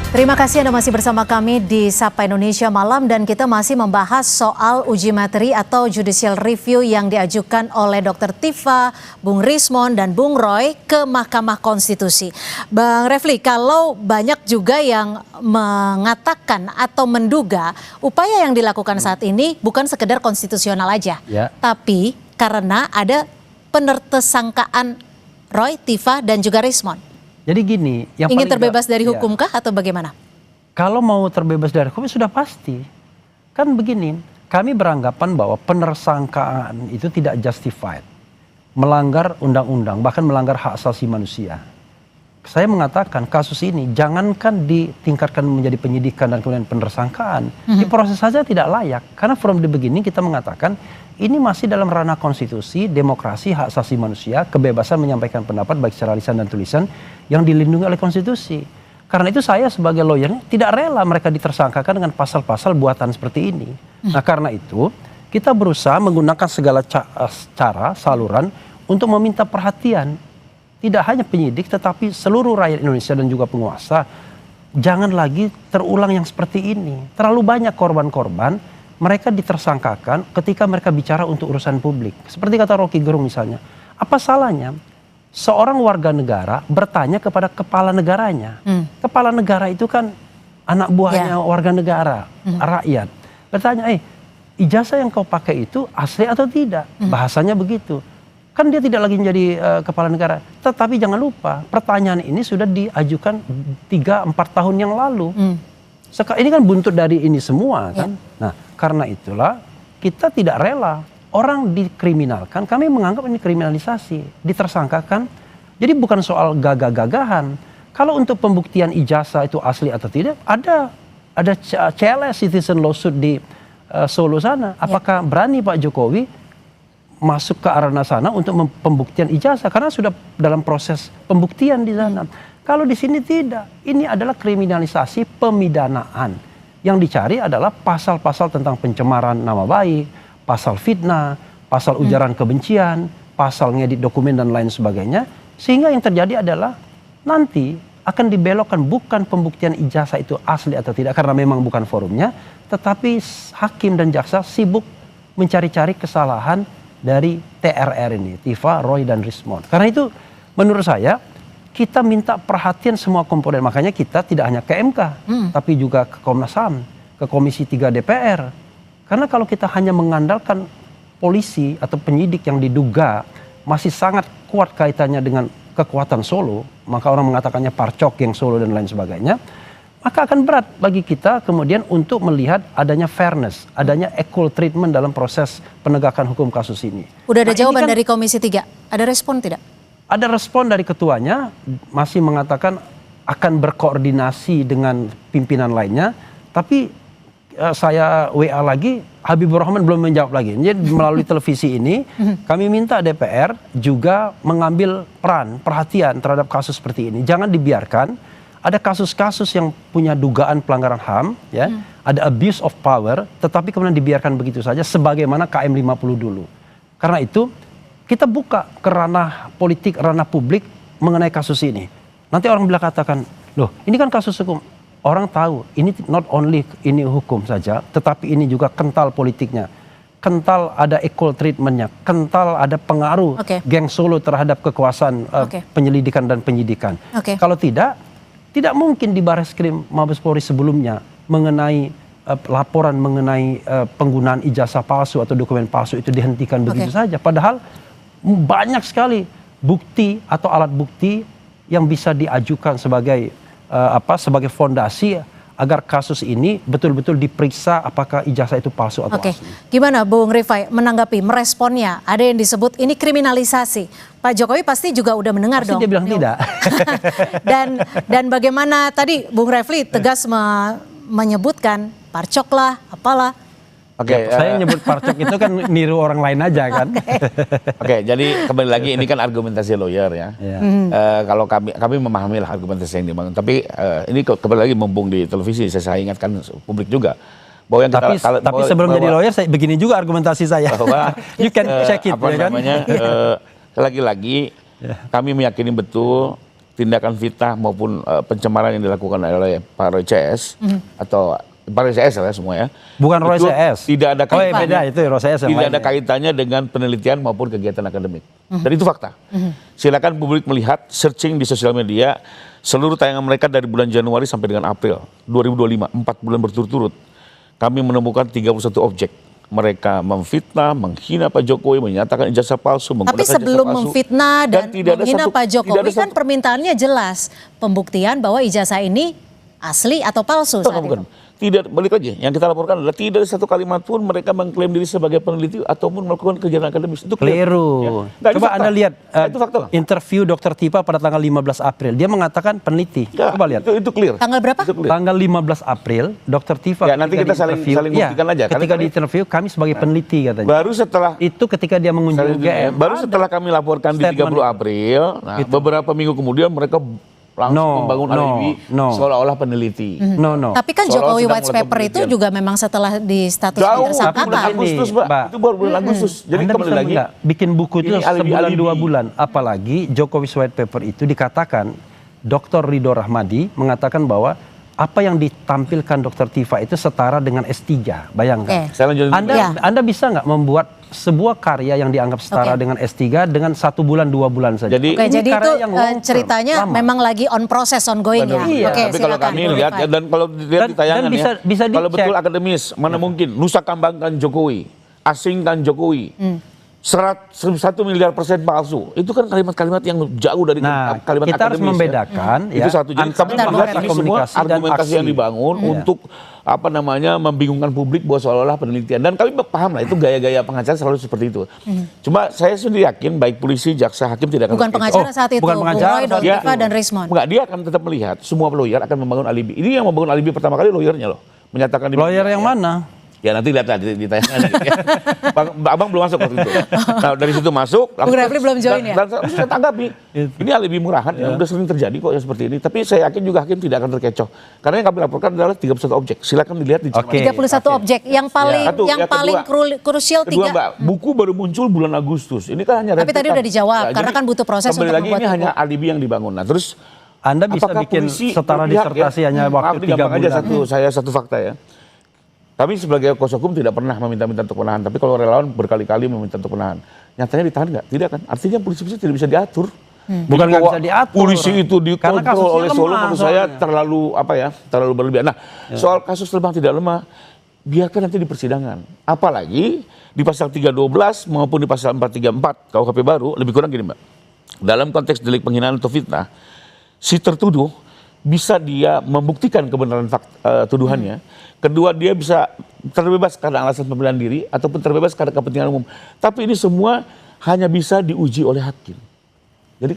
Terima kasih Anda masih bersama kami di Sapa Indonesia Malam dan kita masih membahas soal uji materi atau judicial review yang diajukan oleh Dr. Tifa, Bung Rismon dan Bung Roy ke Mahkamah Konstitusi. Bang Refli, kalau banyak juga yang mengatakan atau menduga upaya yang dilakukan saat ini bukan sekedar konstitusional aja, tapi karena ada penersangkaan Roy, Tifa dan juga Rismon. Jadi gini, yang ingin terbebas dari hukumkah atau bagaimana? Kalau mau terbebas dari hukum sudah pasti. Kan begini, kami beranggapan bahwa penersangkaan itu tidak justified. Melanggar undang-undang, bahkan melanggar hak asasi manusia. Saya mengatakan kasus ini jangankan ditingkatkan menjadi penyidikan dan kemudian penersangkaan. Diproses saja tidak layak. Karena from the beginning kita mengatakan ini masih dalam ranah konstitusi, demokrasi, hak asasi manusia, kebebasan menyampaikan pendapat baik secara lisan dan tulisan yang dilindungi oleh konstitusi. Karena itu saya sebagai lawyernya tidak rela mereka ditersangkakan dengan pasal-pasal buatan seperti ini. Nah karena itu kita berusaha menggunakan segala cara, saluran untuk meminta perhatian. Tidak hanya penyidik tetapi seluruh rakyat Indonesia dan juga penguasa. Jangan lagi terulang yang seperti ini. Terlalu banyak korban-korban mereka ditersangkakan ketika mereka bicara untuk urusan publik. Seperti kata Rocky Gerung misalnya. Apa salahnya seorang warga negara bertanya kepada kepala negaranya. Kepala negara itu kan anak buahnya warga negara, rakyat. Bertanya, ijazah yang kau pakai itu asli atau tidak? Bahasanya begitu. Kan dia tidak lagi menjadi kepala negara. Tetapi jangan lupa, pertanyaan ini sudah diajukan 3-4 tahun yang lalu. Ini kan buntut dari ini semua kan. Nah karena itulah kita tidak rela orang dikriminalkan. Kami menganggap ini kriminalisasi, ditersangkakan. Jadi bukan soal gagah-gagahan. Kalau untuk pembuktian ijazah itu asli atau tidak, ada CLS citizen lawsuit di Solo sana. Apakah berani Pak Jokowi masuk ke arena sana untuk pembuktian ijazah? Karena sudah dalam proses pembuktian di sana. Kalau di sini tidak. Ini adalah kriminalisasi pemidanaan. Yang dicari adalah pasal-pasal tentang pencemaran nama baik, pasal fitnah, pasal ujaran kebencian, pasal ngedit dokumen dan lain sebagainya. Sehingga yang terjadi adalah nanti akan dibelokkan bukan pembuktian ijazah itu asli atau tidak karena memang bukan forumnya, tetapi hakim dan jaksa sibuk mencari-cari kesalahan dari TRR ini, Tifa, Roy dan Rismon. Karena itu menurut saya kita minta perhatian semua komponen. Makanya kita tidak hanya ke MK, tapi juga ke Komnas HAM, ke Komisi 3 DPR. Karena kalau kita hanya mengandalkan polisi atau penyidik yang diduga masih sangat kuat kaitannya dengan kekuatan Solo, maka orang mengatakannya parcok geng Solo dan lain sebagainya, maka akan berat bagi kita kemudian untuk melihat adanya fairness, adanya equal treatment dalam proses penegakan hukum kasus ini. Udah ada jawaban dari Komisi 3? Ada respon tidak? Ada respon dari ketuanya, masih mengatakan akan berkoordinasi dengan pimpinan lainnya, tapi saya WA lagi, Habibur Rahman belum menjawab lagi. Jadi melalui televisi ini, kami minta DPR juga mengambil peran, perhatian terhadap kasus seperti ini. Jangan dibiarkan ada kasus-kasus yang punya dugaan pelanggaran HAM, ada abuse of power, tetapi kemudian dibiarkan begitu saja sebagaimana KM 50 dulu. Karena itu, kita buka ke ranah politik, ranah publik mengenai kasus ini. Nanti orang bila katakan, loh ini kan kasus hukum. Orang tahu ini not only ini hukum saja, tetapi ini juga kental politiknya. Kental ada equal treatmentnya, kental ada pengaruh geng Solo terhadap kekuasaan penyelidikan dan penyidikan. Kalau tidak mungkin di Barreskrim Mabes Polri sebelumnya mengenai laporan mengenai penggunaan ijazah palsu atau dokumen palsu itu dihentikan begitu saja. Padahal banyak sekali bukti atau alat bukti yang bisa diajukan sebagai sebagai fondasi agar kasus ini betul-betul diperiksa apakah ijazah itu palsu atau asli. Gimana Bung Rifai menanggapi, meresponnya? Ada yang disebut ini kriminalisasi. Pak Jokowi pasti juga udah mendengar pasti dong. Dia bilang tidak. dan bagaimana tadi Bung Refli tegas menyebutkan parcok lah, apalah. Saya nyebut parcok itu kan niru orang lain aja kan. Jadi kembali lagi ini kan argumentasi lawyer ya. Kalau kami memahami lah argumentasi yang dibangun. Tapi ini kembali lagi mumpung di televisi saya ingatkan publik juga bahwa yang tapi sebelum jadi lawyer saya begini juga argumentasi saya. Bahwa you can check it ya kan. Lagi-lagi kami meyakini betul tindakan fitnah maupun pencemaran yang dilakukan oleh Pak Roy CS atau Pak Roy CS lah semua ya. Bukan Roy Itu CS. Tidak ada Oh, kaitannya. beda itu Roy CS yang Tidak lain. ada kaitannya dengan penelitian maupun kegiatan akademik. Dan itu fakta. Silakan publik melihat, searching di sosial media seluruh tayangan mereka dari bulan Januari sampai dengan April 2025, 4 bulan berturut-turut. Kami menemukan 31 objek. Mereka memfitnah, menghina Pak Jokowi, menyatakan ijazah palsu, Tapi menggunakan sebelum ijazah palsu. memfitnah dan tidak ada menghina satu- Pak tidak Jokowi ada kan satu- permintaannya jelas. Pembuktian bahwa ijazah ini asli atau palsu saat Bukan. itu. Tidak, balik lagi. Yang kita laporkan adalah tidak ada satu kalimat pun mereka mengklaim diri sebagai peneliti ataupun melakukan kegiatan akademis. Itu clear. Keliru. Ya. Nah, itu Coba fakta. Anda lihat Itu fakta. interview Dr. Tifa pada tanggal 15 April. Dia mengatakan peneliti. Ya, Coba lihat. Itu clear. Tanggal berapa? Itu clear. Tanggal 15 April, Dr. Tifa Ya, nanti kita saling buktikan aja. Ketika Karena di interview kami sebagai peneliti katanya. Baru setelah Itu ketika dia mengunjungi UGM. baru setelah kami laporkan di statement 30 April, nah, beberapa minggu kemudian mereka langsung membangun alibi seolah-olah peneliti. No. Tapi kan Seolah-olah Jokowi sedang White Paper melakukan itu penelitian. juga memang setelah di status Jauh, bulan tersangkakan. Agustus, Mbak. Itu baru bulan Agustus. Jadi Anda kembali bisa lagi. enggak bikin buku itu Ini alibi-alibi. sebulan 2 bulan. Apalagi Jokowi White Paper itu dikatakan Dr. Ridho Rahmadi mengatakan bahwa apa yang ditampilkan Dr. Tifa itu setara dengan S3. Bayangkan. Oke. Saya lanjutin dulu. Anda bisa nggak membuat sebuah karya yang dianggap setara dengan S3 dengan 1 bulan 2 bulan saja? Jadi- Oke, Ini jadi karya itu yang long term, ceritanya lama. memang lagi on process, ongoing ya. Iya. Oke, Tapi kalau silakan, kami Bu lihat Rifai. ya, dan kalau dilihat Dan- di tayangan dan bisa ya, kalau dicek. betul akademis, mana mungkin Nusa Kambangkan Jokowi, asingkan Jokowi, 1 miliar % palsu. Itu kan kalimat-kalimat yang jauh dari Nah, kalimat kita harus akademis. membedakan Ya. Itu satu. Jadi kami Bentar, melihat Bu ini Refli. semua Komunikasi dan argumentasi yang aksi. dibangun untuk membingungkan publik bahwa seolah-olah penelitian. Dan kami paham lah itu gaya-gaya pengacara selalu seperti itu. Cuma saya sendiri yakin baik polisi, jaksa, hakim tidak akan Bukan terkecoh. pengacara saat itu, bukan Bung pengacara Roy, saat Dr. itu. Tifa, dan Rismon. Enggak, dia akan tetap melihat semua lawyer akan membangun alibi. Ini yang membangun alibi pertama kali lawyernya loh. Menyatakan di Lawyer media, yang ya. mana? Ya nanti lihat lah di tayangan. Abang belum masuk waktu itu. Nah dari situ masuk. Bung Refli belum join ya? Dan saya tanggapi. Ini alibi murahan yang udah sering terjadi kok yang seperti ini. Tapi saya yakin juga hakim tidak akan terkecoh. Karena yang kami laporkan adalah 31 objek. Silakan dilihat di Oke. 31 objek. Yang paling Satu, yang yang paling krusial Kedua 3. Mbak, buku baru muncul bulan Agustus. Ini kan hanya Tapi tadi rentetan. udah dijawab, karena jadi kan butuh proses kembali untuk lagi membuat ini buku. hanya alibi yang dibangun. Nah terus Anda bisa apakah bikin polisi setara berpihak disertasi hanya waktu 3 gampang aja bulan. saya satu fakta ya. Kami sebagai kuasa hukum tidak pernah meminta-minta untuk penahan. Tapi kalau relawan berkali-kali meminta untuk penahan. Nyatanya ditahan nggak? Tidak kan? Artinya polisi tidak bisa diatur. Bukan nggak bisa diatur. Polisi itu Karena kasusnya dikontrol oleh Solo lemah menurut saya soalnya. terlalu berlebihan. Nah, soal kasus lemah tidak lemah, biarkan nanti di persidangan. Apalagi di pasal 312 maupun di pasal 434 KUHP baru, lebih kurang gini Mbak. Dalam konteks delik penghinaan atau fitnah, si tertuduh bisa dia membuktikan kebenaran tuduhannya. Kedua, dia bisa terbebas karena alasan pembelaan diri ataupun terbebas karena kepentingan umum. Tapi ini semua hanya bisa diuji oleh hakim. Jadi